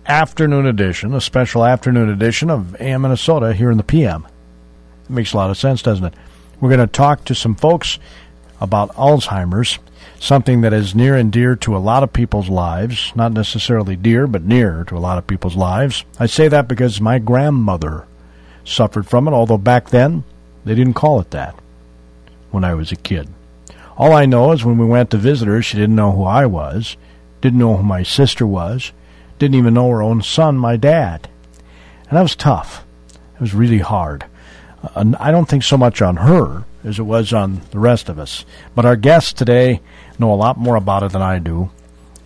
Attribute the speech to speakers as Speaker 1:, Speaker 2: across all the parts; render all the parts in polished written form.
Speaker 1: afternoon edition, a special afternoon edition of AM Minnesota here in the PM. It makes a lot of sense, doesn't it? We're going to talk to some folks about Alzheimer's, something that is near and dear to a lot of people's lives. Not necessarily dear, but near to a lot of people's lives. I say that because my grandmother suffered from it, although back then they didn't call it that when I was a kid. All I know is when we went to visit her, she didn't know who I was, didn't know who my sister was, didn't even know her own son, my dad. And that was tough. It was really hard. I don't think so much on her as it was on the rest of us. But our guests today know a lot more about it than I do.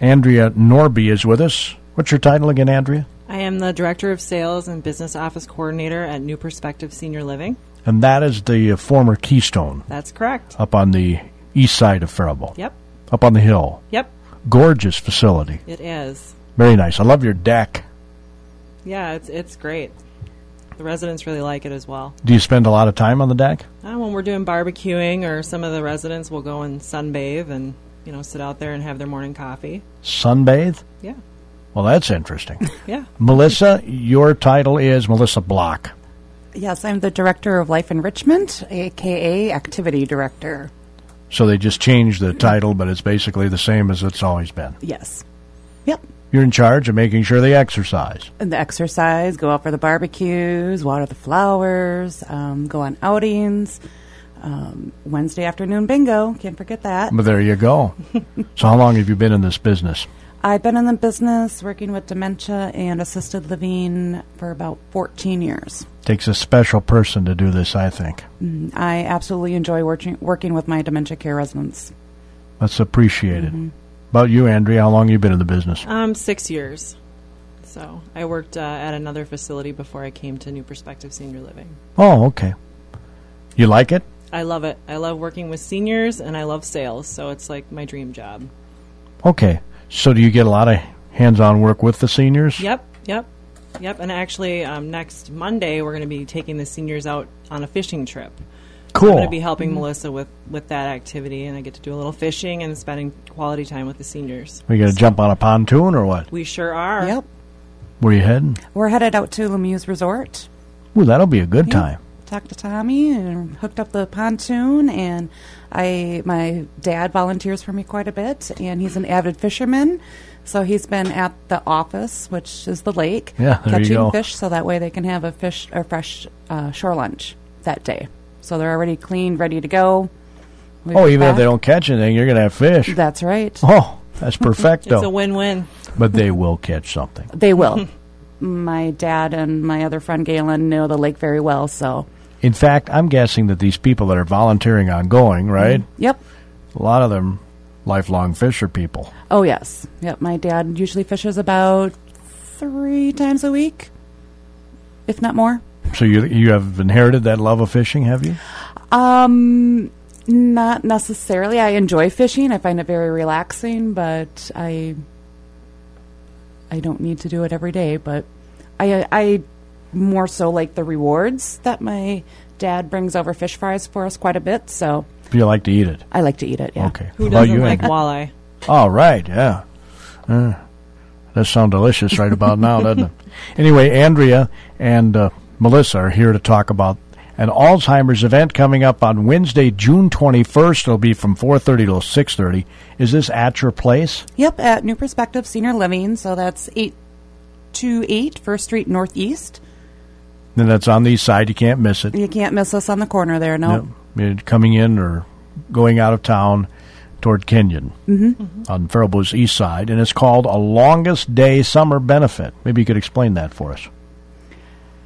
Speaker 1: Andrea Norby is with us. What's your title again, Andrea?
Speaker 2: I am the Director of Sales and Business Office Coordinator at New Perspective Senior Living.
Speaker 1: And that is the former Keystone.
Speaker 2: That's correct.
Speaker 1: Up on the east side of Faribault.
Speaker 2: Yep.
Speaker 1: Up on the hill.
Speaker 2: Yep.
Speaker 1: Gorgeous facility.
Speaker 2: It is.
Speaker 1: Very nice. I love your deck.
Speaker 2: Yeah, it's great. The residents really like it as well.
Speaker 1: Do you spend a lot of time on the deck?
Speaker 2: When we're doing barbecuing, or some of the residents will go and sunbathe and, sit out there and have their morning coffee.
Speaker 1: Sunbathe?
Speaker 2: Yeah.
Speaker 1: Well, that's interesting.
Speaker 2: Yeah.
Speaker 1: Melissa, your title is Melissa Block.
Speaker 3: Yes, I'm the Director of Life Enrichment, a.k.a. Activity Director.
Speaker 1: So they just changed the title, but it's basically the same as it's always been.
Speaker 3: Yes. Yep.
Speaker 1: You're in charge of making sure they exercise.
Speaker 3: And the exercise, go out for the barbecues, water the flowers, go on outings, Wednesday afternoon bingo, can't forget that.
Speaker 1: But there you go. So how long have you been in this business?
Speaker 3: I've been in the business working with dementia and assisted living for about 14 years.
Speaker 1: Takes a special person to do this, I think.
Speaker 3: I absolutely enjoy working with my dementia care residents.
Speaker 1: That's appreciated. Mm-hmm. About you, Andrea, how long have you been in the business?
Speaker 2: 6 years. So I worked at another facility before I came to New Perspective Senior Living.
Speaker 1: Oh, okay. You like it?
Speaker 2: I love it. I love working with seniors, and I love sales, so it's like my dream job.
Speaker 1: Okay. So do you get a lot of hands-on work with the seniors?
Speaker 2: Yep. And actually, next Monday, we're going to be taking the seniors out on a fishing trip.
Speaker 1: Cool.
Speaker 2: I'm going to be helping Melissa with that activity, and I get to do a little fishing and spending quality time with the seniors.
Speaker 1: Are you going to jump on a pontoon or what?
Speaker 2: We sure are.
Speaker 3: Yep.
Speaker 1: Where are you heading?
Speaker 3: We're headed out to Lemieux Resort.
Speaker 1: Ooh, that'll be a good time.
Speaker 3: Talked to Tommy and hooked up the pontoon, and my dad volunteers for me quite a bit, and he's an avid fisherman, so he's been at the office, which is the lake, catching fish, so that way they can have a fresh shore lunch that day. So they're already cleaned, ready to go.
Speaker 1: Even if they don't catch anything, you're going to have fish.
Speaker 3: That's right.
Speaker 1: Oh, that's perfecto.
Speaker 2: It's a win-win.
Speaker 1: But they will catch something.
Speaker 3: They will. My dad and my other friend Galen know the lake very well, so.
Speaker 1: In fact, I'm guessing that these people that are volunteering on going, right?
Speaker 3: Yep.
Speaker 1: A lot of them lifelong fisher people.
Speaker 3: Oh, yes. Yep. My dad usually fishes about 3 times a week, if not more.
Speaker 1: So you have inherited that love of fishing, have you?
Speaker 3: Not necessarily. I enjoy fishing. I find it very relaxing, but I don't need to do it every day. But I more so like the rewards that my dad brings over fish fries for us quite a bit. So
Speaker 1: you like to eat it?
Speaker 3: I like to eat it, yeah.
Speaker 1: Okay.
Speaker 2: Who doesn't like walleye?
Speaker 1: Oh, right, yeah. That sounds delicious right about now, doesn't it? Anyway, Andrea and Melissa are here to talk about an Alzheimer's event coming up on Wednesday, June 21st. It'll be from 4:30 to 6:30. Is this at your place?
Speaker 3: Yep, at New Perspective Senior Living. So that's 828 1st Street Northeast.
Speaker 1: And that's on the east side. You can't miss it.
Speaker 3: You can't miss us on the corner there, no.
Speaker 1: Yep. Coming in or going out of town toward Kenyon on Faribault's east side. And it's called a Longest Day Summer Benefit. Maybe you could explain that for us.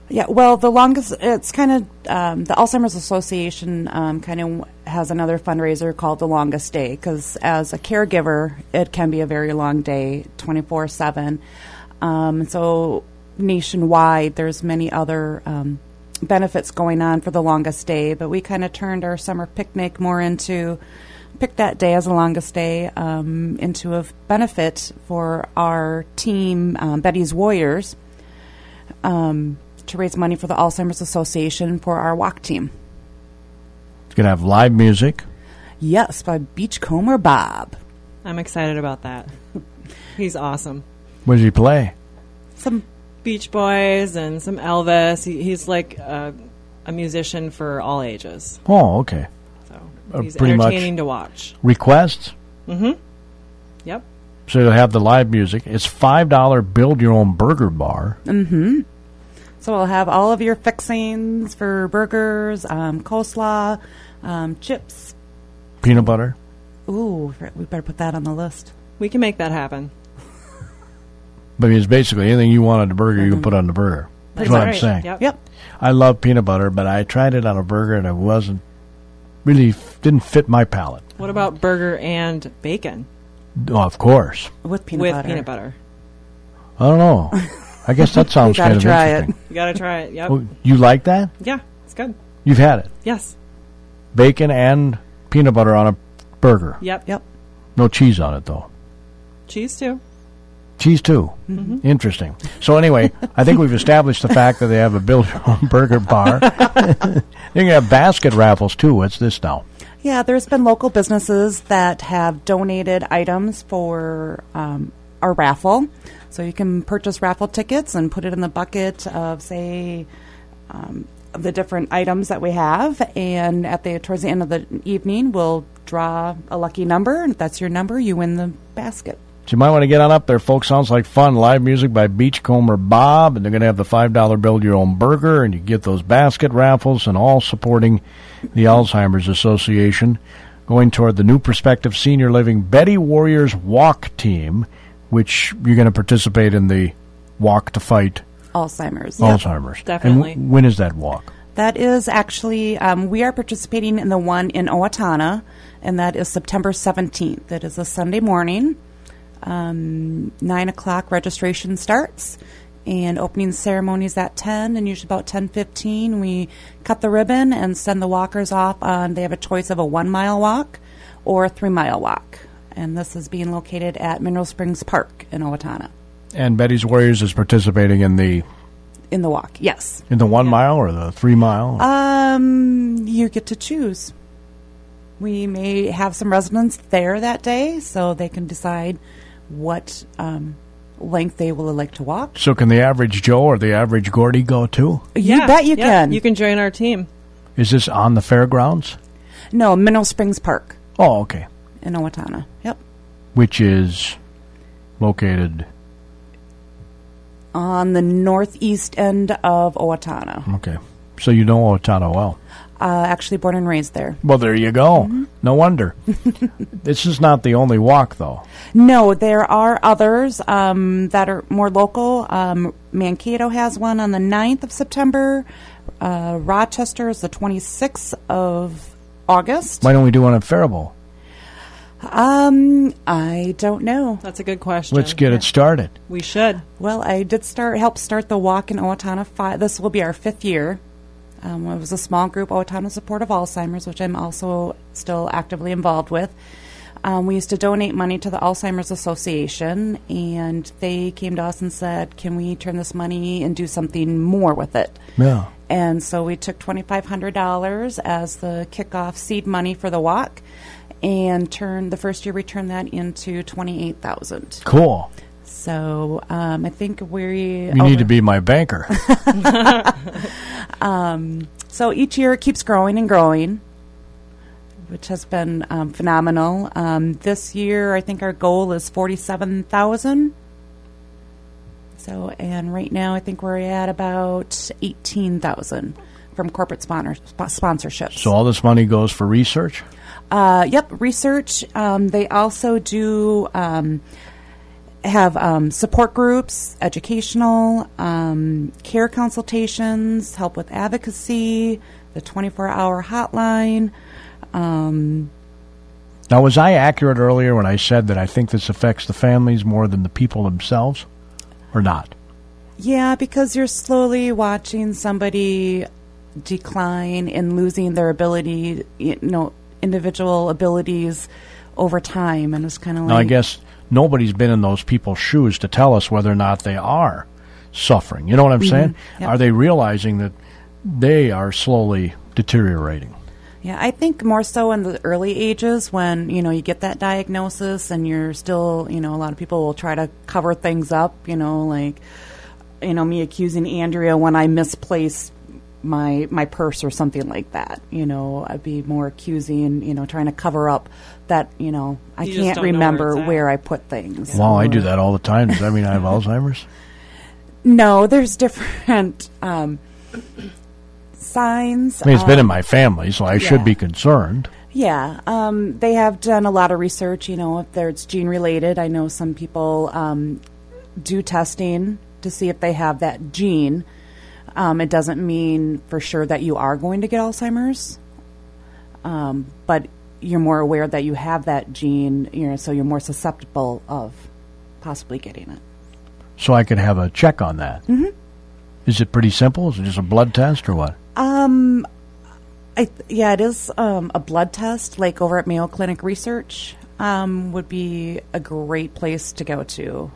Speaker 3: Yeah, well, it's kind of, the Alzheimer's Association kind of has another fundraiser called The Longest Day, because as a caregiver, it can be a very long day, 24/7. So nationwide, there's many other benefits going on for the longest day, but we kind of turned our summer picnic more into, picked that day as the longest day, into a benefit for our team, Betty's Warriors, to raise money for the Alzheimer's Association for our walk team.
Speaker 1: It's going to have live music.
Speaker 3: Yes, by Beachcomber Bob.
Speaker 2: I'm excited about that. He's awesome.
Speaker 1: What does he play?
Speaker 3: Some
Speaker 2: Beach Boys and some Elvis. He's like a musician for all ages.
Speaker 1: Oh, okay.
Speaker 2: So he's
Speaker 1: pretty much
Speaker 2: entertaining to watch.
Speaker 1: Requests?
Speaker 2: Mm-hmm. Yep.
Speaker 1: So you'll have the live music. It's $5 build-your-own burger bar.
Speaker 3: Mm-hmm. So we'll have all of your fixings for burgers, coleslaw, chips.
Speaker 1: Peanut butter?
Speaker 3: Ooh, we better put that on the list.
Speaker 2: We can make that happen.
Speaker 1: But it's basically anything you want on the burger, you can put on the burger. That's what I'm saying.
Speaker 2: Yep.
Speaker 1: I love peanut butter, but I tried it on a burger and it didn't fit my palate.
Speaker 2: What about burger and bacon?
Speaker 1: Oh, of course.
Speaker 3: With peanut
Speaker 2: butter.
Speaker 1: I don't know. I guess that sounds kind of
Speaker 3: try
Speaker 1: interesting.
Speaker 2: You got to try it. Yep.
Speaker 1: Oh, you like that?
Speaker 2: Yeah, it's good.
Speaker 1: You've had it?
Speaker 2: Yes.
Speaker 1: Bacon and peanut butter on a burger.
Speaker 2: Yep.
Speaker 1: No cheese on it, though.
Speaker 2: Cheese, too.
Speaker 1: Cheese, too.
Speaker 2: Mm-hmm.
Speaker 1: Interesting. So anyway, I think we've established the fact that they have a build-your-own burger bar. They're going to have basket raffles, too. What's this now?
Speaker 3: Yeah, there's been local businesses that have donated items for our raffle. So you can purchase raffle tickets and put it in the bucket of, say, the different items that we have. And towards the end of the evening, we'll draw a lucky number. And if that's your number, you win the basket.
Speaker 1: So you might want to get on up there, folks. Sounds like fun. Live music by Beachcomber Bob, and they're going to have the $5 build-your-own burger, and you get those basket raffles, and all supporting the Alzheimer's Association, going toward the New Perspective Senior Living Betty Warriors Walk Team, which you're going to participate in the Walk to Fight
Speaker 3: Alzheimer's.
Speaker 1: Alzheimer's.
Speaker 2: Definitely.
Speaker 1: And when is that walk?
Speaker 3: That is actually, we are participating in the one in Owatonna, and that is September 17th. It is a Sunday morning. 9 o'clock registration starts, and opening ceremony is at 10, and usually about 10:15 we cut the ribbon and send the walkers off on, they have a choice of a 1-mile walk or a 3-mile walk. And this is being located at Mineral Springs Park in Owatonna.
Speaker 1: And Betty's Warriors is participating in the
Speaker 3: walk, yes.
Speaker 1: In the 1 mile or the 3 mile?
Speaker 3: You get to choose. We may have some residents there that day, so they can decide what length they will like to walk.
Speaker 1: So can the average Joe or the average Gordy go too?
Speaker 3: You bet you can.
Speaker 2: You can join our team.
Speaker 1: Is this on the fairgrounds?
Speaker 3: No, Mineral Springs Park.
Speaker 1: Oh, okay.
Speaker 3: In Owatonna, yep.
Speaker 1: Which is located?
Speaker 3: On the northeast end of Owatonna.
Speaker 1: Okay. So you know Owatonna well.
Speaker 3: Actually born and raised there.
Speaker 1: Well, there you go. Mm-hmm. No wonder. This is not the only walk, though.
Speaker 3: No, there are others that are more local. Mankato has one on the 9th of September. Rochester is the 26th of August.
Speaker 1: Why don't we do one at Faribault?
Speaker 3: I don't know.
Speaker 2: That's a good question.
Speaker 1: Let's get it started.
Speaker 2: We should.
Speaker 3: Well, I did help start the walk in Owatonna. This will be our 5th year. It was a small group, Owatonna Support of Alzheimer's, which I'm also still actively involved with. We used to donate money to the Alzheimer's Association, and they came to us and said, can we turn this money and do something more with it?
Speaker 1: Yeah.
Speaker 3: And so we took $2,500 as the kickoff seed money for the walk, and the first year we turned that into $28,000.
Speaker 1: Cool.
Speaker 3: So I think
Speaker 1: You need to be my banker.
Speaker 3: So each year it keeps growing and growing, which has been phenomenal. This year I think our goal is $47,000. So, and right now I think we're at about $18,000 from corporate sponsorships.
Speaker 1: So all this money goes for research?
Speaker 3: Yep, research. They also do have support groups, educational, care consultations, help with advocacy, the 24-hour hotline.
Speaker 1: Now, was I accurate earlier when I said that I think this affects the families more than the people themselves, or not?
Speaker 3: Yeah, because you're slowly watching somebody decline and losing their ability, individual abilities over time, and it's kind of like...
Speaker 1: Now, I guess nobody's been in those people's shoes to tell us whether or not they are suffering. You know what I'm saying?
Speaker 3: Yep.
Speaker 1: Are they realizing that they are slowly deteriorating?
Speaker 3: Yeah, I think more so in the early ages when, you get that diagnosis and you're still, a lot of people will try to cover things up, like me accusing Andrea when I misplace my purse or something like that. I'd be more accusing, trying to cover up that, I
Speaker 2: You just
Speaker 3: can't
Speaker 2: don't know
Speaker 3: remember
Speaker 2: where it's at.
Speaker 3: where I put things.
Speaker 1: Wow, I do that all the time. Does that mean I have Alzheimer's?
Speaker 3: No, there's different signs.
Speaker 1: I mean, it's been in my family, so I should be concerned.
Speaker 3: Yeah, they have done a lot of research, if it's gene-related. I know some people do testing to see if they have that gene. It doesn't mean for sure that you are going to get Alzheimer's, but you're more aware that you have that gene, so you're more susceptible of possibly getting it.
Speaker 1: So I could have a check on that. Mm-hmm. Is it pretty simple? Is it just a blood test or what?
Speaker 3: It is a blood test, like over at Mayo Clinic Research would be a great place to go to.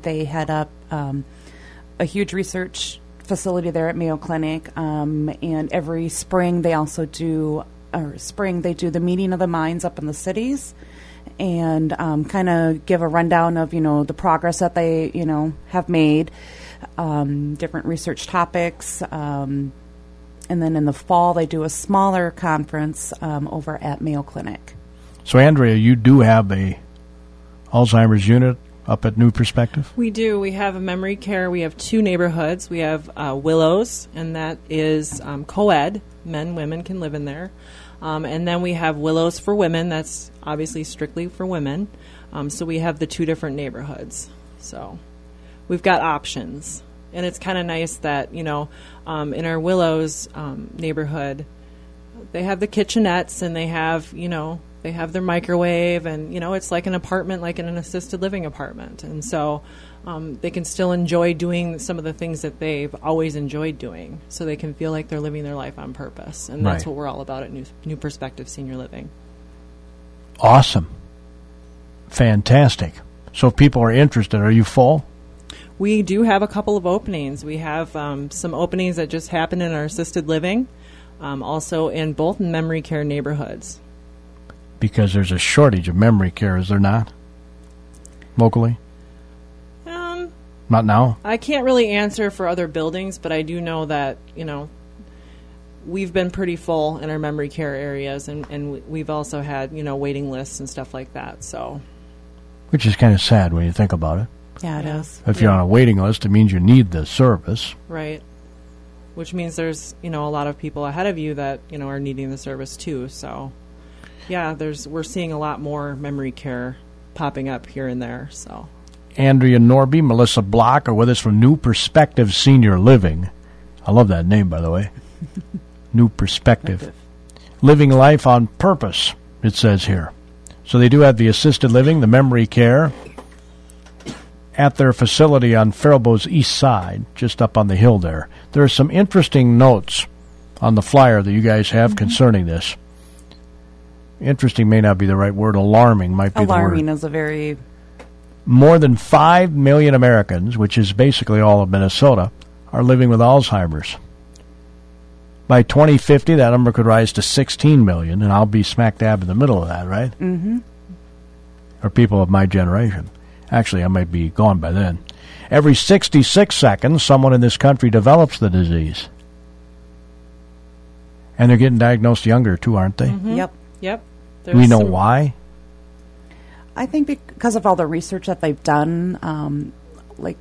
Speaker 3: They head up a huge research facility there at Mayo Clinic, and every spring they also do the meeting of the minds up in the cities, and kind of give a rundown of the progress that they have made, different research topics. And then in the fall, they do a smaller conference over at Mayo Clinic.
Speaker 1: So, Andrea, you do have a Alzheimer's unit up at New Perspective?
Speaker 2: We do. We have a memory care. We have 2 neighborhoods. We have Willows, and that is co-ed. Men, women can live in there. And then we have Willows for Women. That's obviously strictly for women. So we have the 2 different neighborhoods. So we've got options. And it's kind of nice that, in our Willows neighborhood, they have the kitchenettes and they have their microwave and, it's like an apartment, like in an assisted living apartment. And so they can still enjoy doing some of the things that they've always enjoyed doing, so they can feel like they're living their life on purpose. And that's what we're all about at New Perspective Senior Living.
Speaker 1: Awesome. Fantastic. So if people are interested, are you full?
Speaker 2: We do have a couple of openings. We have some openings that just happened in our assisted living, also in both memory care neighborhoods.
Speaker 1: Because there's a shortage of memory care, is there not? Locally? Not now?
Speaker 2: I can't really answer for other buildings, but I do know that, we've been pretty full in our memory care areas, and we've also had, waiting lists and stuff like that. So,
Speaker 1: which is kind of sad when you think about it.
Speaker 3: Yeah, it is.
Speaker 1: If you're on a waiting list, it means you need the service.
Speaker 2: Right. Which means there's, a lot of people ahead of you that, are needing the service too. So, yeah, we're seeing a lot more memory care popping up here and there. So,
Speaker 1: Andrea and Norby, Melissa Block are with us from New Perspective Senior Living. I love that name, by the way. New Perspective. Living life on purpose, it says here. So they do have the assisted living, the memory care, at their facility on Faribault's east side, just up on the hill there. There are some interesting notes on the flyer that you guys have concerning this. Interesting may not be the right word. Alarming might be the word.
Speaker 3: Alarming is a very...
Speaker 1: More than 5 million Americans, which is basically all of Minnesota, are living with Alzheimer's. By 2050, that number could rise to 16 million, and I'll be smack dab in the middle of that, right?
Speaker 3: Mm-hmm.
Speaker 1: Or people of my generation. Actually, I might be gone by then. Every 66 seconds, someone in this country develops the disease. And they're getting diagnosed younger, too, aren't they?
Speaker 2: Mm-hmm.
Speaker 3: Yep.
Speaker 1: Do we know why?
Speaker 3: I think because of all the research that they've done, like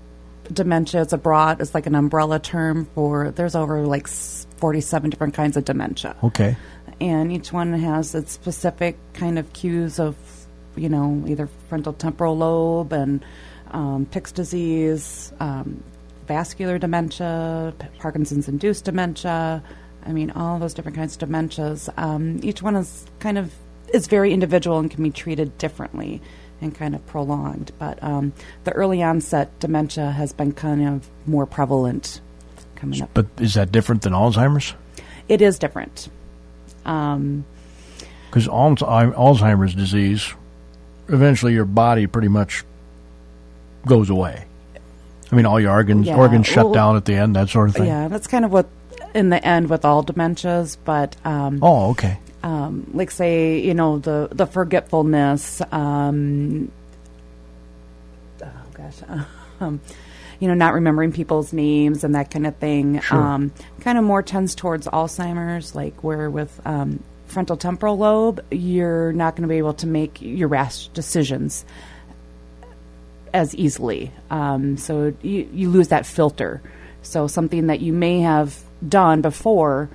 Speaker 3: dementia is it's like an umbrella term for, there's over like 47 different kinds of dementia.
Speaker 1: Okay.
Speaker 3: And each one has its specific kind of cues of, either frontal temporal lobe and Pick's disease, vascular dementia, Parkinson's-induced dementia. I mean, all those different kinds of dementias. Each one is very individual and can be treated differently and kind of prolonged. But the early onset dementia has been kind of more prevalent coming up.
Speaker 1: But is that different than Alzheimer's?
Speaker 3: It is different.
Speaker 1: Because Alzheimer's disease, eventually your body pretty much goes away. I mean, all your organs shut down at the end, that sort of thing.
Speaker 3: Yeah, that's kind of what in the end with all dementias. But
Speaker 1: okay.
Speaker 3: Like say, the forgetfulness. not remembering people's names and that kind of thing.
Speaker 1: Sure.
Speaker 3: Kind of more tends towards Alzheimer's, like where with frontal temporal lobe, you're not going to be able to make your rash decisions as easily. So you lose that filter. So something that you may have done before,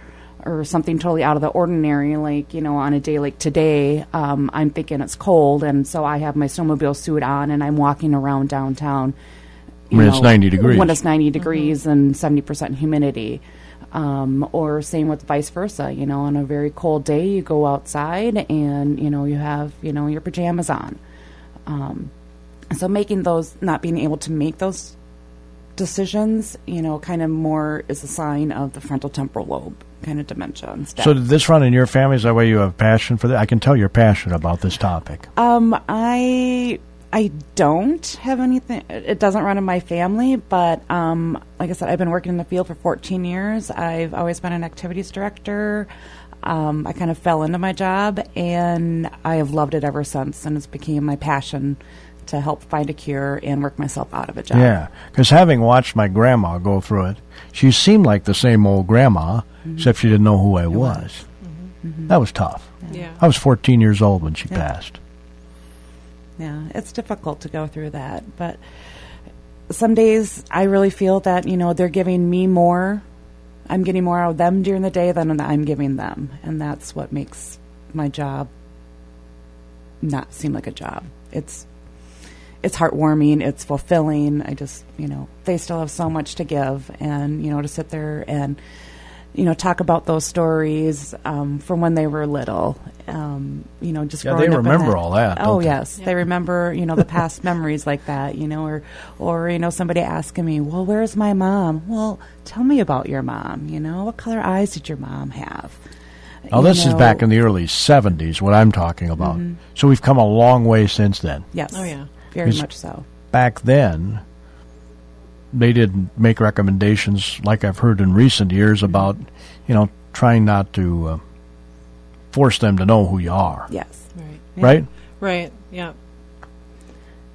Speaker 3: or something totally out of the ordinary, like, on a day like today, I'm thinking it's cold, and so I have my snowmobile suit on, and I'm walking around downtown.
Speaker 1: When it's 90 degrees.
Speaker 3: When it's 90 degrees and 70% humidity. Or same with vice versa, on a very cold day, you go outside and, you have, your pajamas on. So not being able to make those decisions, kind of more is a sign of the frontal temporal lobe kind of dementia and stuff.
Speaker 1: So did this run in your family? Is that why you have passion for that? I can tell you're passionate about this topic.
Speaker 3: I don't have anything. It doesn't run in my family, but like I said, I've been working in the field for 14 years. I've always been an activities director. I kind of fell into my job, and I have loved it ever since, and it's became my passion to help find a cure and work myself out of a job.
Speaker 1: Yeah, because having watched my grandma go through it, she seemed like the same old grandma, except she didn't know who I was. That was tough.
Speaker 2: Yeah.
Speaker 1: I was 14 years old when she passed.
Speaker 3: Yeah, it's difficult to go through that, but some days I really feel that, they're giving me more. I'm getting more out of them during the day than I'm giving them, and that's what makes my job not seem like a job. It's heartwarming, it's fulfilling. I just, they still have so much to give, and, to sit there and, talk about those stories from when they were little. Just growing
Speaker 1: they
Speaker 3: up
Speaker 1: remember all that.
Speaker 3: Oh, yes. Yeah. They remember, the past memories like that, or somebody asking me, well, where's my mom? Well, tell me about your mom. What color eyes did your mom have?
Speaker 1: Now, this is back in the early 70s, what I'm talking about. So we've come a long way since then.
Speaker 3: Yes.
Speaker 2: Oh, yeah.
Speaker 3: Very much so.
Speaker 1: Back then, they didn't make recommendations like I've heard in recent years about, trying not to force them to know who you are.
Speaker 3: Yes.
Speaker 2: Right.
Speaker 3: Yeah.
Speaker 1: Right?
Speaker 2: Right. Yeah.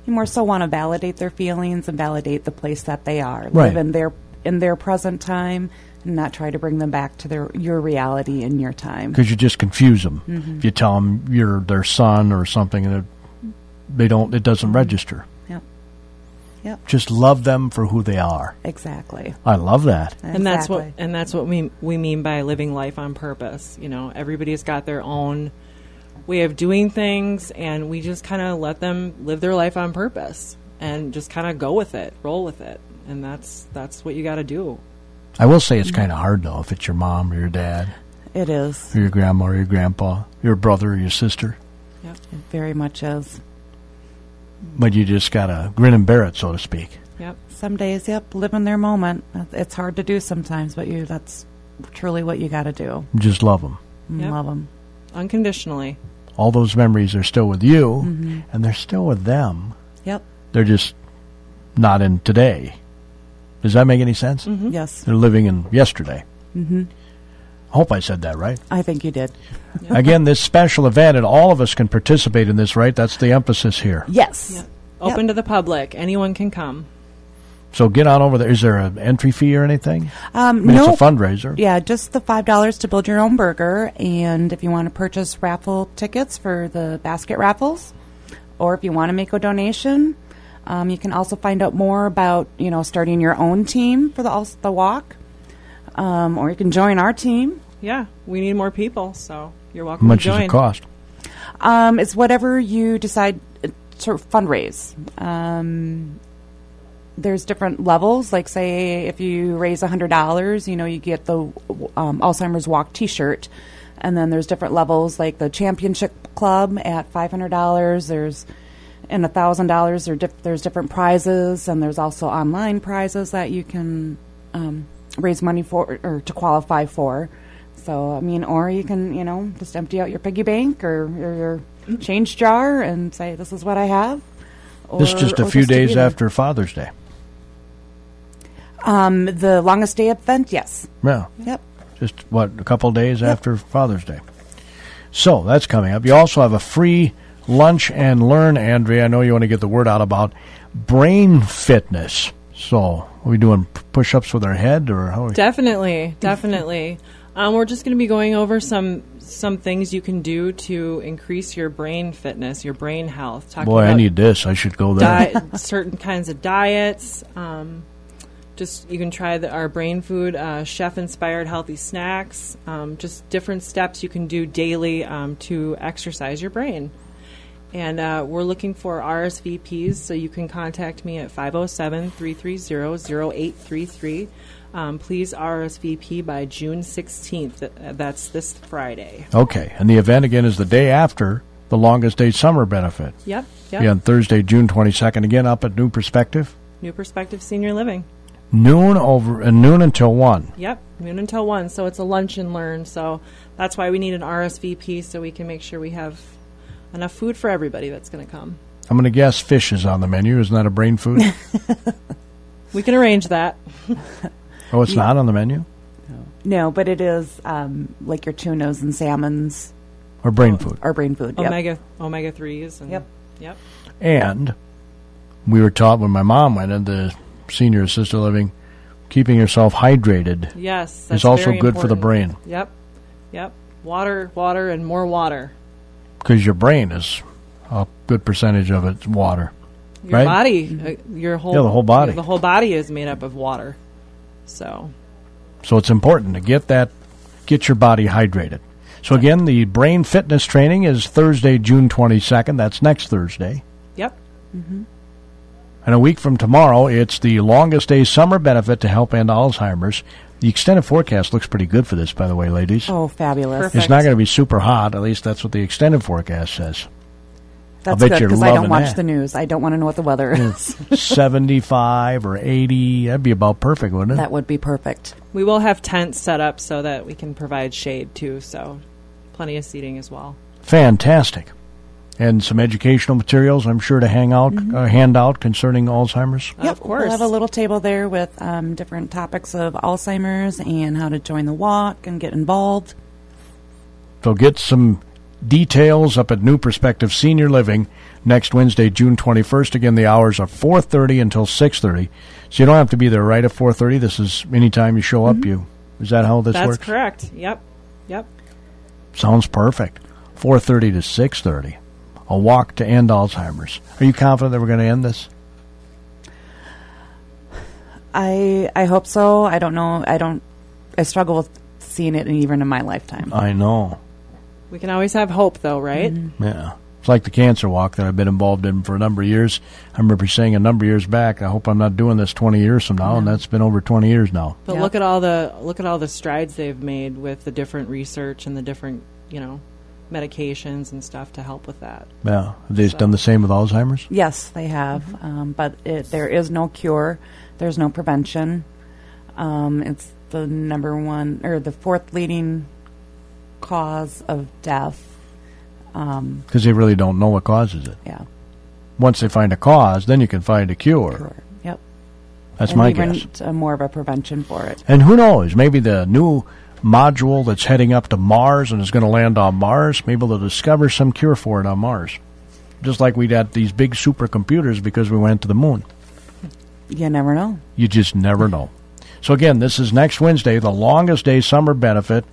Speaker 3: You more so want to validate their feelings and validate the place that they are.
Speaker 1: Right.
Speaker 3: Live in their present time and not try to bring them back to your reality in your time.
Speaker 1: Because you just confuse them. If you tell them you're their son or something, and it doesn't register.
Speaker 3: Yep.
Speaker 1: Just love them for who they are.
Speaker 3: Exactly.
Speaker 1: I love that.
Speaker 2: And that's what we mean by living life on purpose. Everybody's got their own way of doing things, and we just kind of let them live their life on purpose and just kind of go with it, roll with it. And that's what you got to do.
Speaker 1: I will say it's kind of hard, though, if it's your mom or your dad.
Speaker 3: It is.
Speaker 1: Or your grandma or your grandpa, your brother or your sister.
Speaker 3: Yep. It very much is.
Speaker 1: But you just got to grin and bear it, so to speak.
Speaker 2: Yep.
Speaker 3: Some days, live in their moment. It's hard to do sometimes, but that's truly what you got to do.
Speaker 1: Just love them.
Speaker 2: Yep.
Speaker 3: Love them.
Speaker 2: Unconditionally.
Speaker 1: All those memories are still with you, and they're still with them.
Speaker 3: Yep.
Speaker 1: They're just not in today. Does that make any sense?
Speaker 3: Yes.
Speaker 1: They're living in yesterday. I hope I said that right.
Speaker 3: I think you did.
Speaker 1: Again, this special event, and all of us can participate in this, right? That's the emphasis here.
Speaker 3: Yes.
Speaker 2: Yep. Open to the public. Anyone can come.
Speaker 1: So get on over there. Is there an entry fee or anything?
Speaker 3: No.
Speaker 1: It's a fundraiser.
Speaker 3: Yeah, just the $5 to build your own burger. And if you want to purchase raffle tickets for the basket raffles, or if you want to make a donation, you can also find out more about, starting your own team for the walk. Or you can join our team.
Speaker 2: Yeah, we need more people, so you're welcome
Speaker 1: How much
Speaker 2: to join.
Speaker 1: does it cost?
Speaker 3: It's whatever you decide to fundraise. There's different levels. Like, say, if you raise $100, you get the Alzheimer's Walk T-shirt. And then there's different levels, like the Championship Club at $500. There's $1,000. There's different prizes, and there's also online prizes that you can raise money for or to qualify for. So, or you can, just empty out your piggy bank or your change jar and say, this is what I have.
Speaker 1: This is just a few days after Father's Day.
Speaker 3: The longest day event, yes.
Speaker 1: Yeah.
Speaker 3: Yep.
Speaker 1: Just, a couple days after Father's Day. So, that's coming up. You also have a free lunch and learn, Andrea. I know you want to get the word out about brain fitness. So, are we doing push-ups with our head, or how?
Speaker 2: Definitely. We're just going to be going over some things you can do to increase your brain fitness, your brain health.
Speaker 1: Boy, I need this. I should go there.
Speaker 2: Certain kinds of diets. Just you can try our brain food, chef-inspired healthy snacks. Just different steps you can do daily to exercise your brain. And we're looking for RSVPs, so you can contact me at 507-330-0833. Please RSVP by June 16th. That's this Friday.
Speaker 1: Okay. And the event, again, is the day after the Longest Day Summer Benefit.
Speaker 2: Yep.
Speaker 1: Be on Thursday, June 22nd, again up at New Perspective.
Speaker 2: New Perspective Senior Living.
Speaker 1: Noon until 1.
Speaker 2: Yep, noon until 1. So it's a lunch and learn. So that's why we need an RSVP, so we can make sure we have enough food for everybody that's going to come.
Speaker 1: I'm going to guess fish is on the menu. Isn't that a brain food?
Speaker 2: We can arrange that.
Speaker 1: Oh, it's not on the menu?
Speaker 3: No, but it is like your tunas and salmons.
Speaker 1: Or brain food.
Speaker 3: Or brain food,
Speaker 2: Omega 3s. And, Yep.
Speaker 1: And we were taught when my mom went into senior assisted living, keeping yourself hydrated is also good for the brain.
Speaker 2: Yep. Water, and more water.
Speaker 1: Because your brain is a good percentage of it's water.
Speaker 2: Your body, the whole
Speaker 1: body.
Speaker 2: The whole body is made up of water. So
Speaker 1: it's important to get your body hydrated. So again, the brain fitness training is Thursday, June 22nd. That's next Thursday.
Speaker 2: Yep.
Speaker 3: Mm-hmm.
Speaker 1: And a week from tomorrow, it's the Longest Day Summer Benefit to help end Alzheimer's. The extended forecast looks pretty good for this, by the way, ladies.
Speaker 3: Oh, fabulous.
Speaker 2: Perfect.
Speaker 1: It's not going to be super hot. At least that's what the extended forecast says.
Speaker 3: That's good, because I don't watch the news. I don't want to know what the weather is.
Speaker 1: 75 or 80. That'd be about perfect, wouldn't it?
Speaker 3: That would be perfect.
Speaker 2: We will have tents set up so that we can provide shade, too. So plenty of seating as well.
Speaker 1: Fantastic. And some educational materials, I'm sure, to hand out concerning Alzheimer's.
Speaker 3: Yep,
Speaker 2: of course.
Speaker 3: We'll have a little table there with different topics of Alzheimer's and how to join the walk and get involved.
Speaker 1: So get some details up at New Perspective Senior Living next Wednesday, June 21st. Again, the hours are 4:30 until 6:30. So you don't have to be there right at 4:30. This is anytime you show up. Is that how this works?
Speaker 2: That's correct. Yep.
Speaker 1: Sounds perfect. 4:30 to 6:30. A walk to end Alzheimer's. Are you confident that we're going to end this?
Speaker 3: I hope so. I don't know. I struggle with seeing it even in my lifetime.
Speaker 1: I know.
Speaker 2: We can always have hope, though, right?
Speaker 3: Mm-hmm.
Speaker 1: Yeah. It's like the cancer walk that I've been involved in for a number of years. I remember saying a number of years back, I hope I'm not doing this 20 years from now, and that's been over 20 years now.
Speaker 2: But look at all the strides they've made with the different research and the different, medications and stuff to help with that.
Speaker 1: Yeah. Have they done the same with Alzheimer's?
Speaker 3: Yes, they have. But there is no cure. There's no prevention. It's the the fourth leading cause of death.
Speaker 1: Because they really don't know what causes it.
Speaker 3: Yeah.
Speaker 1: Once they find a cause, then you can find a cure.
Speaker 3: Yep.
Speaker 1: That's my guess.
Speaker 3: More of a prevention for it.
Speaker 1: And who knows? Maybe the new module that's heading up to Mars and is going to land on Mars, maybe they'll discover some cure for it on Mars. Just like we got these big supercomputers because we went to the moon.
Speaker 3: You never know.
Speaker 1: You just never know. So again, this is next Wednesday, the Longest Day Summer Benefit.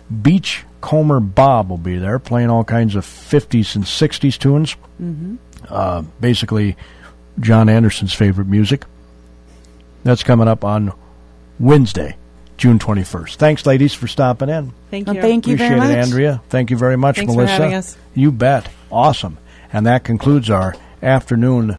Speaker 1: Beachcomber Bob will be there playing all kinds of 50s and 60s tunes. Mm-hmm. Basically, John Anderson's favorite music. That's coming up on Wednesday, June 21st. Thanks, ladies, for stopping in.
Speaker 2: Thank you.
Speaker 3: Thank you very much.
Speaker 1: Appreciate it, Andrea. Thank you very much,
Speaker 2: Thanks
Speaker 1: Melissa.
Speaker 2: for having us.
Speaker 1: You bet. Awesome. And that concludes our afternoon